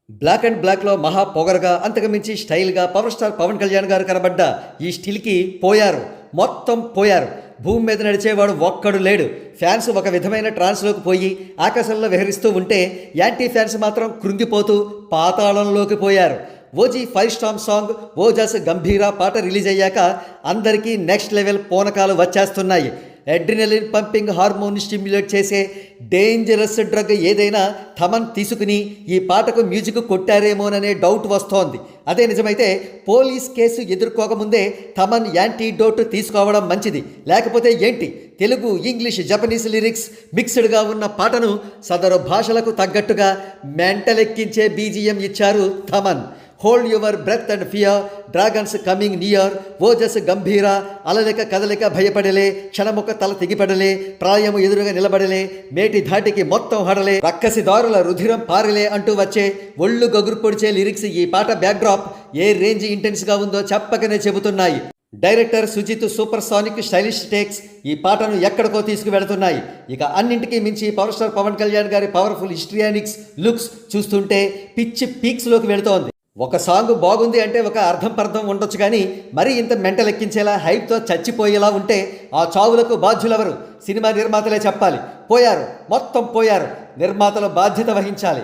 Black and బ్లాక్‌లో మహా పొగరుగా, అంతకుమించి స్టైల్‌గా పవర్ స్టార్ పవన్ కళ్యాణ్ గారు కనబడ్డ ఈ స్టిల్‌కి పోయారు. మొత్తం పోయారు. భూమి మీద నడిచేవాడు ఒక్కడు లేడు. ఫ్యాన్స్ ఒక విధమైన ట్రాన్స్‌లోకి పోయి ఆకాశంలో విహరిస్తూ ఉంటే, యాంటీ ఫ్యాన్స్ మాత్రం కృంగిపోతూ పాతాళంలోకి పోయారు. 'ఓజీ 5 స్టార్ సాంగ్ 'ఓజస్ గంభీర' పాట రిలీజ్ అయ్యాక అందరికీ నెక్స్ట్ లెవెల్ పూనకాలు వచ్చేస్తున్నాయి. అడ్రినలిన్ పంపింగ్ హార్మోన్ స్టిమ్యులేట్ చేసే డేంజరస్ డ్రగ్ ఏదైనా థమన్ తీసుకుని ఈ పాటకు మ్యూజిక్ కొట్టారేమోననే డౌట్ వస్తోంది. అదే నిజమైతే పోలీస్ కేసు ఎదుర్కోకముందే థమన్ యాంటీడోట్ తీసుకోవడం మంచిది. లేకపోతే ఏంటి, తెలుగు, ఇంగ్లీష్, జపనీస్ లిరిక్స్ మిక్స్డ్గా ఉన్న పాటను సదరు భాషలకు తగ్గట్టుగా మెంటలెక్కించే బీజిఎం ఇచ్చారు Thaman. Hold your breath and fear, dragons coming near, Ojas Gambheera, అలలిక కదలిక భయపడలే, క్షణముక తల తెగిపడలే, ప్రాయము ఎదురుగా నిలబడలే, మేటి ధాటికి మొత్తం హడలే, రక్కసిదారుల రుధిరం పారలే అంటూ వచ్చే ఒళ్ళు గగురు పొడిచే లిరిక్స్ ఈ పాట బ్యాక్డ్రాప్ ఏ రేంజ్ ఇంటెన్స్గా ఉందో చెప్పకనే చెబుతున్నాయి. Director Sujith supersonic stylish takes ఈ పాటను ఎక్కడికో తీసుకువెళుతున్నాయి. ఇక అన్నింటికీ మించి పవర్ స్టార్ పవన్ కళ్యాణ్ గారి పవర్ఫుల్ హిస్ట్రియానిక్స్ లుక్స్ చూస్తుంటే పిచ్ పీక్స్లోకి వెళుతోంది. ఒక సాంగ్ బాగుంది అంటే ఒక అర్థం ఉండొచ్చు, కానీ మరీ ఇంత మెంటల్ ఎక్కించేలా హైప్తో చచ్చిపోయేలా ఉంటే ఆ చావులకు బాధ్యులెవరు? సినిమా నిర్మాతలే చెప్పాలి. పోయారు, మొత్తం పోయారు. నిర్మాతలు బాధ్యత వహించాలి.